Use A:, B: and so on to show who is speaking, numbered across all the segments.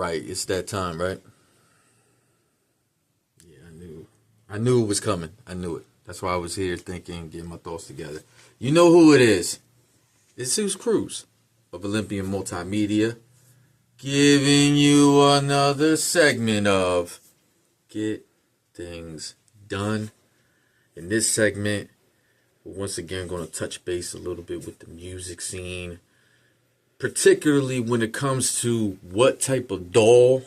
A: right. It's that time, right? Yeah, I knew it was coming. I knew it. That's why I was here thinking, getting my thoughts together. You know who it is. It's Zeus Cruz of Olympian Multimedia, giving you another segment of Get Things Done. In this segment, we're once again going to touch base a little bit with the music scene, particularly when it comes to what type of DAW.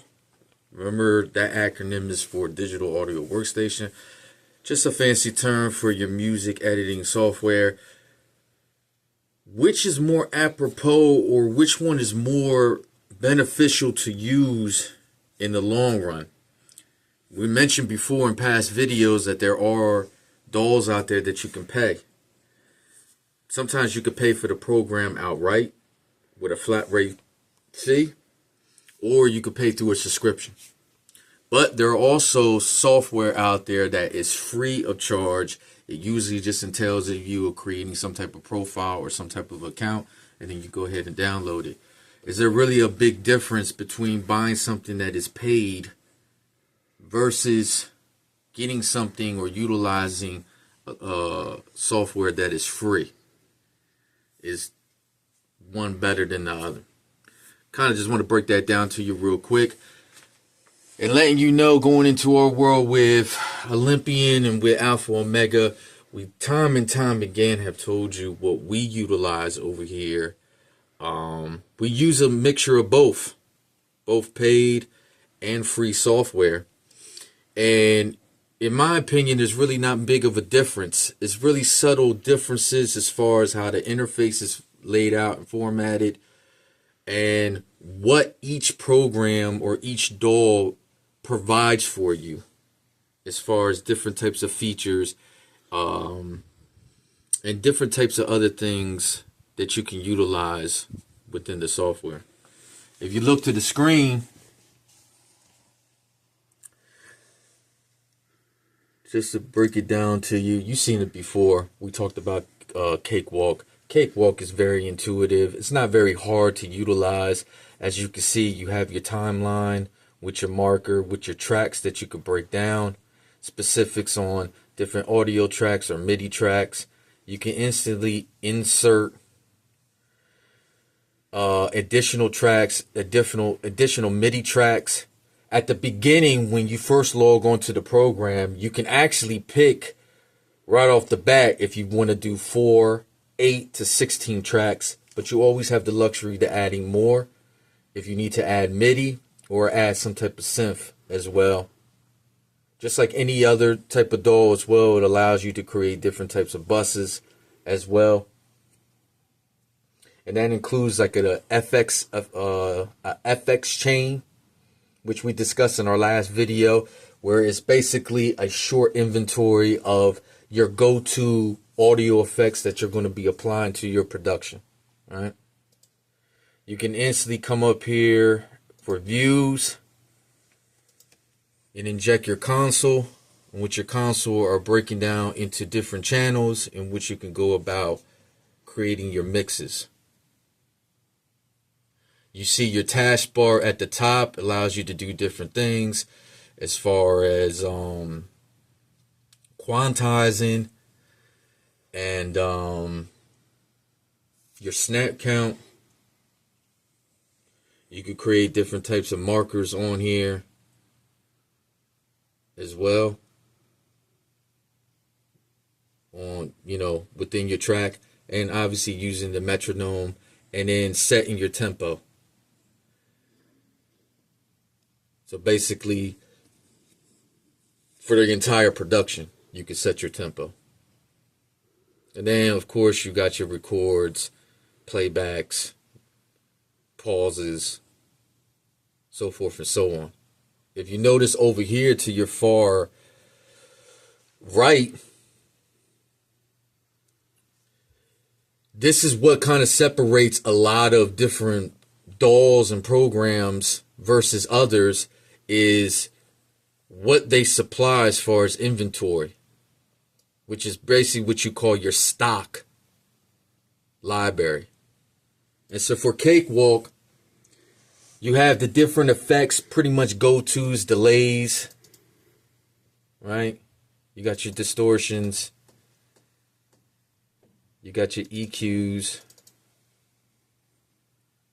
A: Remember, that acronym is for Digital Audio Workstation. Just a fancy term for your music editing software. Which is more apropos, or which one is more beneficial to use in the long run? We mentioned before in past videos that there are DAWs out there that you can pay. Sometimes you could pay for the program outright with a flat rate fee, or you could pay through a subscription. But there are also software out there that is free of charge. It usually just entails that you are creating some type of profile or some type of account, and then you go ahead and download it. Is there really a big difference between buying something that is paid versus getting something or utilizing software that is free? Is one better than the other? Kind of just want to break that down to you real quick and letting you know, going into our world with Olympian and with Alpha Omega, we time and time again have told you what we utilize over here. We use a mixture of both paid and free software. And in my opinion, there's really not big of a difference. It's really subtle differences as far as how the interface is laid out and formatted, and what each program or each DAW provides for you as far as different types of features and different types of other things that you can utilize within the software. If you look to the screen, just to break it down to you, you've seen it before. We talked about Cakewalk. Cakewalk is very intuitive. It's not very hard to utilize. As you can see, you have your timeline with your marker, with your tracks that you could break down, specifics on different audio tracks or MIDI tracks. You can instantly insert additional tracks, additional MIDI tracks. At the beginning, when you first log onto the program, you can actually pick right off the bat if you want to do 4, 8 to 16 tracks, but you always have the luxury to adding more if you need to add MIDI or add some type of synth as well. Just like any other type of DAW as well, it allows you to create different types of buses as well. And that includes like a FX chain, which we discussed in our last video, where it's basically a short inventory of your go-to audio effects that you're going to be applying to your production. All right. You can instantly come up here for views and inject your console, in which your console are breaking down into different channels in which you can go about creating your mixes. You see your taskbar at the top allows you to do different things as far as quantizing and your snap count. You could create different types of markers on here as well, on, within your track, and obviously using the metronome and then setting your tempo. So basically, for the entire production, you can set your tempo. And then, of course, you got your records, playbacks, pauses, so forth and so on. If you notice over here to your far right, this is what kind of separates a lot of different DAWs and programs versus others, is what they supply as far as inventory, which is basically what you call your stock library. And so for Cakewalk, You have the different effects, pretty much go-tos, delays, right? You got your distortions. You got your EQs.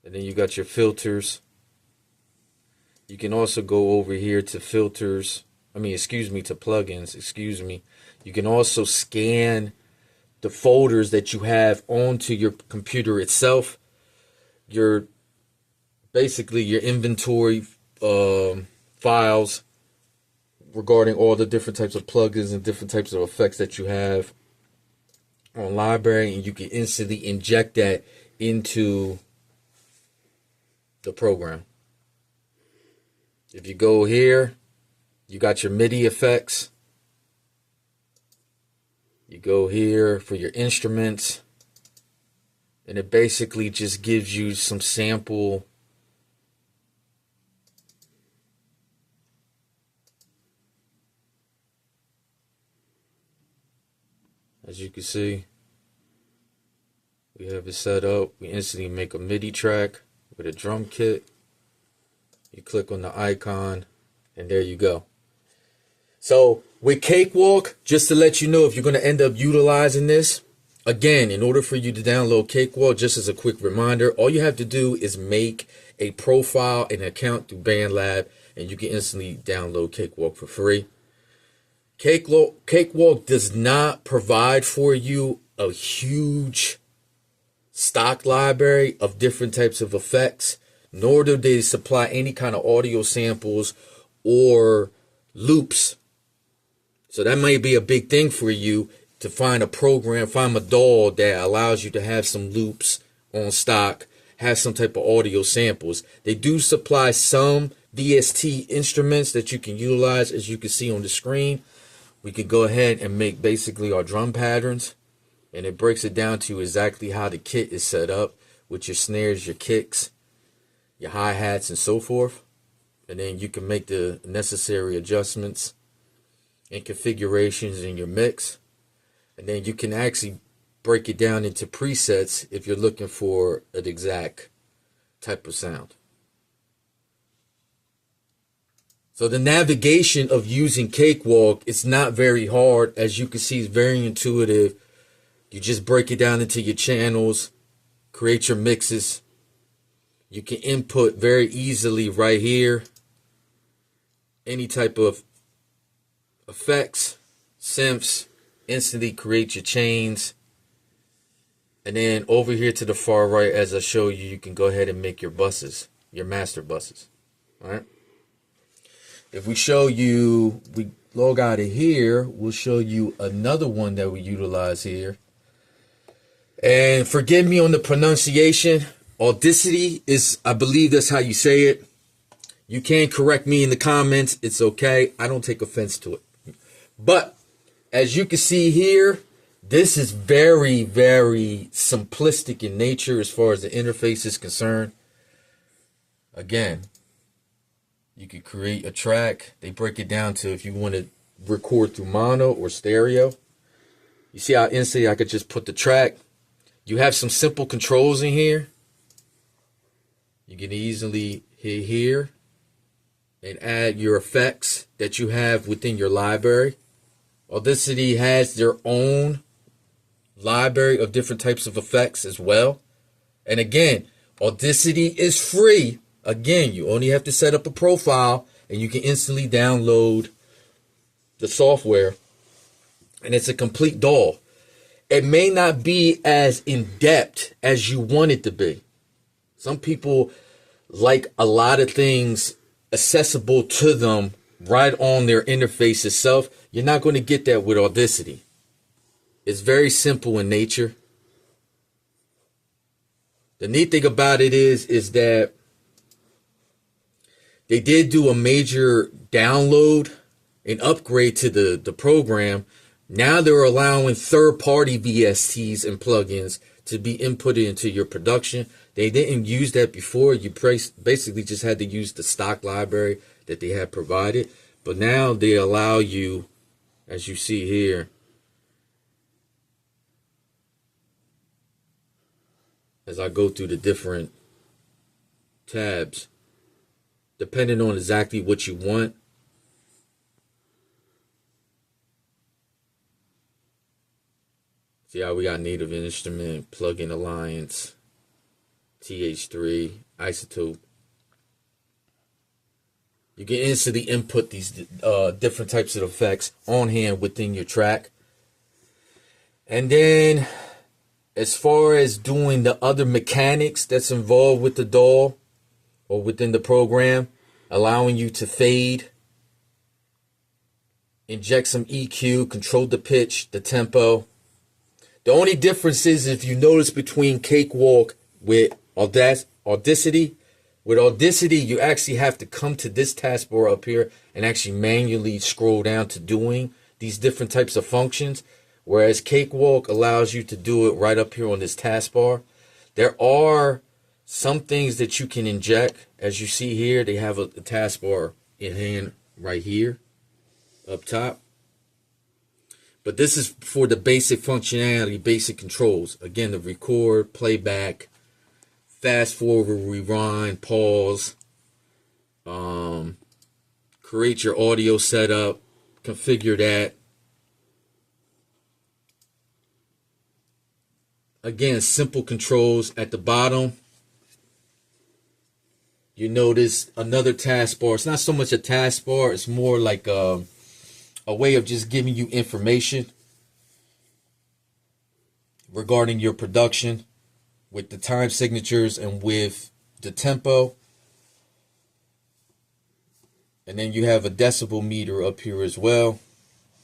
A: And then you got your filters. You can also go over here to filters. To plugins, You can also scan the folders that you have onto your computer itself. Basically your inventory files regarding all the different types of plugins and different types of effects that you have on library, and you can instantly inject that into the program. If you go here, you got your MIDI effects. You go here for your instruments, and it basically just gives you some sample as you can see. We have it set up. We instantly make a MIDI track with a drum kit. You click on the icon, and there you go. So with Cakewalk, just to let you know, if you're going to end up utilizing this, again, in order for you to download Cakewalk, just as a quick reminder, all you have to do is make a profile and account through BandLab, and you can instantly download Cakewalk for free. Cakewalk does not provide for you a huge stock library of different types of effects, nor do they supply any kind of audio samples or loops. So that may be a big thing for you to find a program, find a DAW that allows you to have some loops on stock, have some type of audio samples. They do supply some VST instruments that you can utilize, as you can see on the screen. We could go ahead and make basically our drum patterns, and it breaks it down to exactly how the kit is set up with your snares, your kicks, your hi-hats, and so forth. And then you can make the necessary adjustments and configurations in your mix. And then you can actually break it down into presets if you're looking for an exact type of sound. So the navigation of using Cakewalk, it's not very hard. As you can see, it's very intuitive. You just break it down into your channels, create your mixes. You can input very easily right here any type of effects, synths, instantly create your chains. And then over here to the far right, as I show you, you can go ahead and make your buses, your master buses. All right. If we show you, we log out of here, we'll show you another one that we utilize here. And forgive me on the pronunciation. Audacity is, I believe that's how you say it. You can correct me in the comments. It's okay. I don't take offense to it. But as you can see here, this is very, very simplistic in nature as far as the interface is concerned. Again, you could create a track. They break it down to if you want to record through mono or stereo. You see how instantly I could just put the track. You have some simple controls in here. You can easily hit here and add your effects that you have within your library. Audacity has their own library of different types of effects as well. And again, Audacity is free. Again, you only have to set up a profile and you can instantly download the software. And it's a complete DAW. It may not be as in-depth as you want it to be. Some people like a lot of things accessible to them right on their interface itself. You're not going to get that with Audacity. It's very simple in nature. The neat thing about it is that they did do a major download and upgrade to the program. Now they're allowing third-party VSTs and plugins to be inputted into your production. They didn't use that before. You basically just had to use the stock library that they had provided. But now they allow you, as you see here, as I go through the different tabs, depending on exactly what you want. See how we got Native Instrument, Plugin Alliance, TH3, Isotope. You can instantly input these different types of effects on hand within your track. And then as far as doing the other mechanics that's involved with the DAW or within the program, allowing you to fade, inject some EQ, control the pitch, the tempo. The only difference is, if you notice, between Cakewalk with Audacity. With Audacity, you actually have to come to this taskbar up here and actually manually scroll down to doing these different types of functions. Whereas Cakewalk allows you to do it right up here on this taskbar. There are some things that you can inject. As you see here, they have a taskbar in hand right here up top. But this is for the basic functionality, basic controls. Again, the record, playback, fast forward, rewind, pause, create your audio setup, configure that. Again, simple controls at the bottom. You notice another taskbar. It's not so much a taskbar, it's more like a way of just giving you information regarding your production with the time signatures and with the tempo. And then you have a decibel meter up here as well,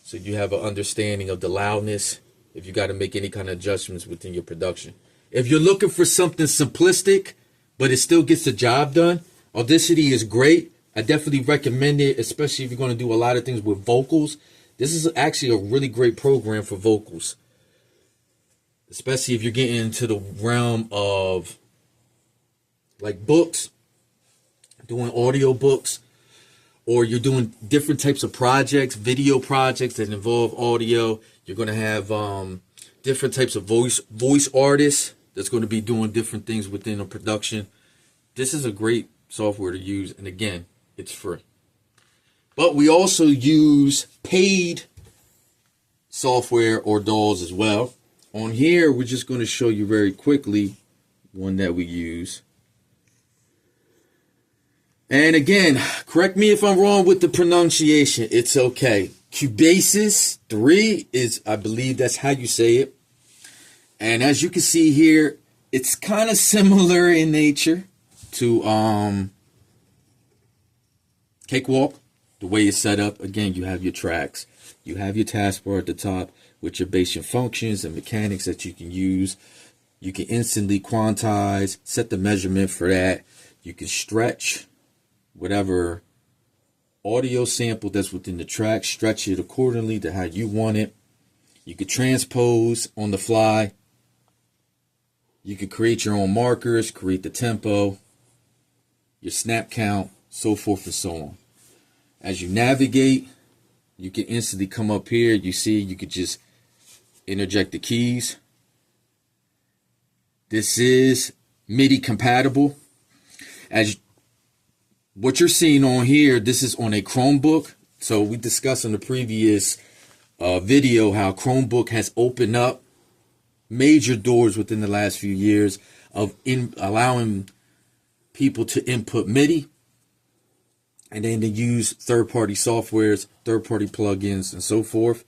A: so you have an understanding of the loudness if you got to make any kind of adjustments within your production. If you're looking for something simplistic but it still gets the job done, Audacity is great. I definitely recommend it, especially if you're going to do a lot of things with vocals. This is actually a really great program for vocals, especially if you're getting into the realm of like books, doing audio books, or you're doing different types of projects, video projects that involve audio. You're going to have different types of voice artists that's going to be doing different things within a production. This is a great software to use, and again, it's free. But we also use paid software or DAWs as well. On here, we're just going to show you very quickly one that we use. And again, correct me if I'm wrong with the pronunciation. It's okay. Cubasis 3 is, I believe that's how you say it. And as you can see here, it's kind of similar in nature to Cakewalk. The way it's set up, again, you have your tracks. You have your taskbar at the top with your basic functions and mechanics that you can use. You can instantly quantize, set the measurement for that. You can stretch whatever audio sample that's within the track, stretch it accordingly to how you want it. You can transpose on the fly. You can create your own markers, create the tempo, your snap count, so forth and so on. As you navigate, you can instantly come up here. You see, you could just interject the keys. This is MIDI compatible. As what you're seeing on here, this is on a Chromebook. So we discussed in the previous video how Chromebook has opened up major doors within the last few years of allowing people to input MIDI and then to use third-party softwares, third-party plugins, and so forth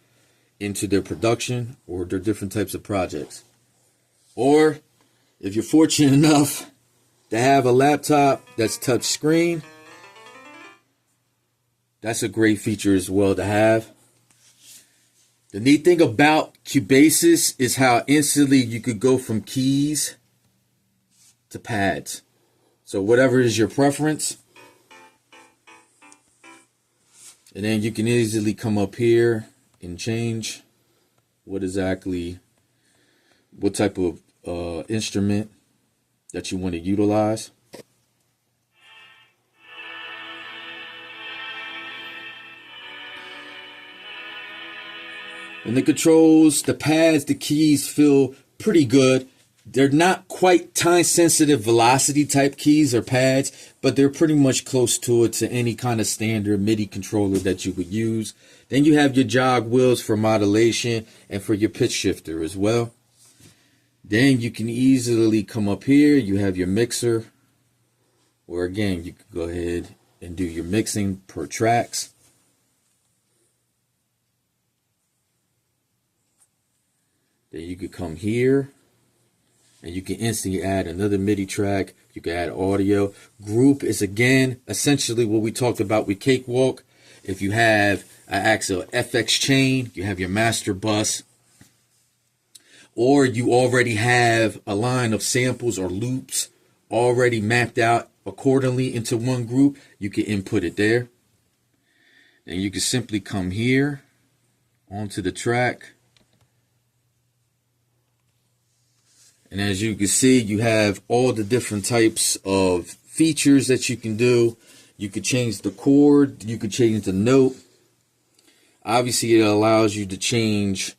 A: into their production or their different types of projects. Or if you're fortunate enough to have a laptop that's touch screen, that's a great feature as well to have. The neat thing about Cubasis is how instantly you could go from keys to pads. So whatever is your preference. And then you can easily come up here and change what type of instrument that you want to utilize. And the controls, the pads, the keys feel pretty good. They're not quite time sensitive velocity type keys or pads, but they're pretty much close to it, to any kind of standard MIDI controller that you would use. Then you have your jog wheels for modulation and for your pitch shifter as well. Then you can easily come up here. You have your mixer, or again, you could go ahead and do your mixing per tracks. Then you could come here and you can instantly add another MIDI track. You can add audio. Group is, again, essentially what we talked about with Cakewalk. If you have an actual FX chain, you have your master bus, or you already have a line of samples or loops already mapped out accordingly into one group, you can input it there. Then you can simply come here onto the track. And as you can see, you have all the different types of features that you can do. You could change the chord, you could change the note. Obviously, it allows you to change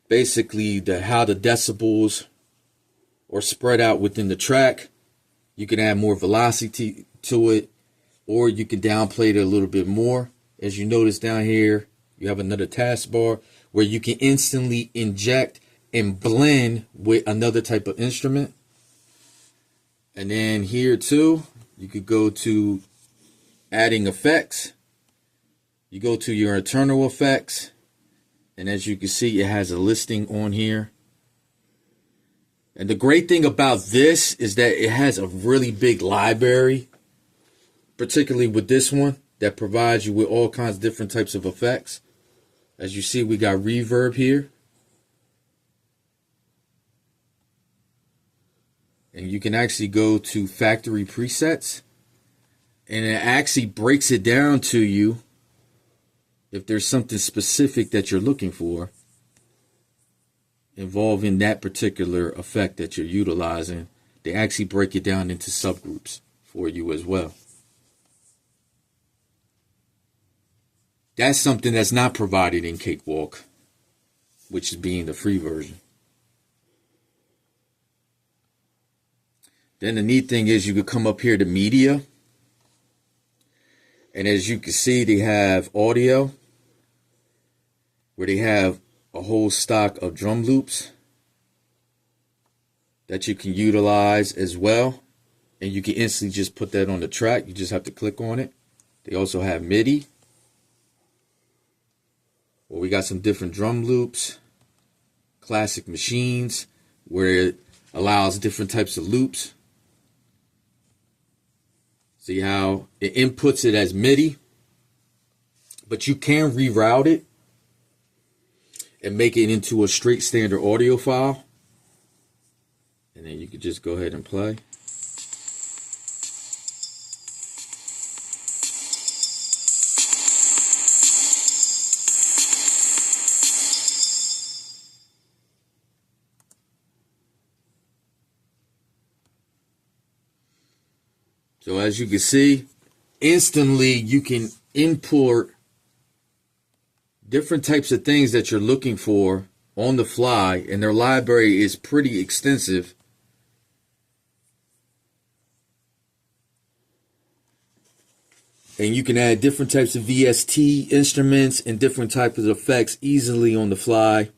A: basically how the decibels are spread out within the track. You can add more velocity to it, or you can downplay it a little bit more. As you notice down here, you have another taskbar where you can instantly inject and blend with another type of instrument. And then here too, you could go to adding effects. You go to your internal effects, and as you can see, it has a listing on here. And the great thing about this is that it has a really big library, particularly with this one, that provides you with all kinds of different types of effects. As you see, we got reverb here. And you can actually go to factory presets, and it actually breaks it down to you if there's something specific that you're looking for involving that particular effect that you're utilizing. They actually break it down into subgroups for you as well. That's something that's not provided in Cakewalk, which is being the free version. Then the neat thing is you could come up here to media. And as you can see, they have audio, where they have a whole stock of drum loops that you can utilize as well. And you can instantly just put that on the track. You just have to click on it. They also have MIDI, where we got some different drum loops, classic machines, where it allows different types of loops. See how it inputs it as MIDI, but you can reroute it and make it into a straight standard audio file. And then you could just go ahead and play. So as you can see, instantly you can import different types of things that you're looking for on the fly, and their library is pretty extensive. And you can add different types of VST instruments and different types of effects easily on the fly.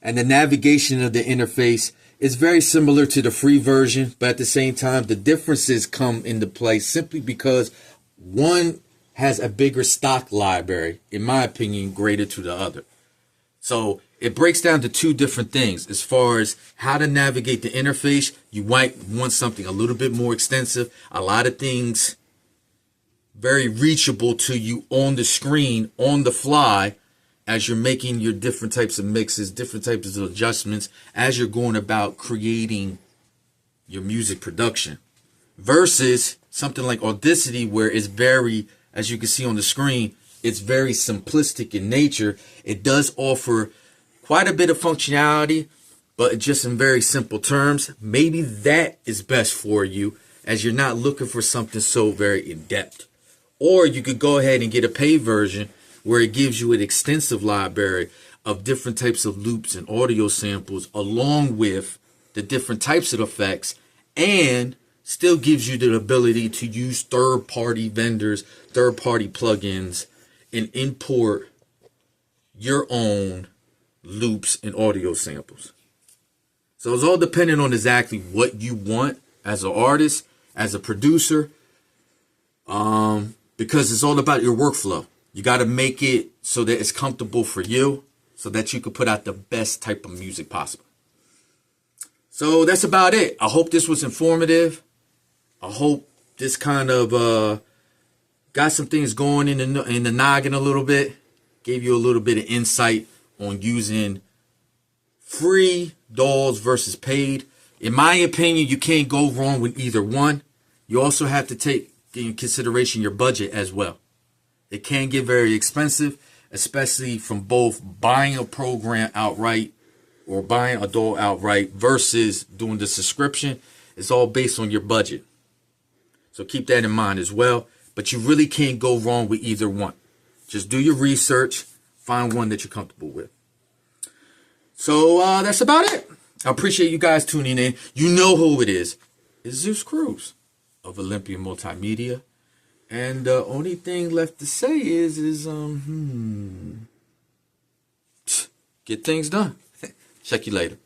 A: And the navigation of the interface is very similar to the free version, but at the same time, the differences come into play simply because one has a bigger stock library, in my opinion, greater to the other. So it breaks down to two different things. As far as how to navigate the interface, you might want something a little bit more extensive. A lot of things very reachable to you on the screen, on the fly, as you're making your different types of mixes, different types of adjustments, as you're going about creating your music production. Versus something like Audacity, where it's very, as you can see on the screen, it's very simplistic in nature. It does offer quite a bit of functionality, but just in very simple terms. Maybe that is best for you, as you're not looking for something so very in-depth. Or you could go ahead and get a paid version, where it gives you an extensive library of different types of loops and audio samples, along with the different types of effects, and still gives you the ability to use third-party vendors, third-party plugins, and import your own loops and audio samples. So it's all dependent on exactly what you want as an artist, as a producer, because it's all about your workflow. You got to make it so that it's comfortable for you, so that you can put out the best type of music possible. So that's about it. I hope this was informative. I hope this kind of got some things going in the noggin a little bit. Gave you a little bit of insight on using free DAWs versus paid. In my opinion, you can't go wrong with either one. You also have to take in consideration your budget as well. It can get very expensive, especially from both buying a program outright or buying a DAW outright versus doing the subscription. It's all based on your budget. So keep that in mind as well. But you really can't go wrong with either one. Just do your research. Find one that you're comfortable with. So that's about it. I appreciate you guys tuning in. You know who it is. It's Zeus Cruz of Olympia Multimedia. And the only thing left to say is get things done. Check you later.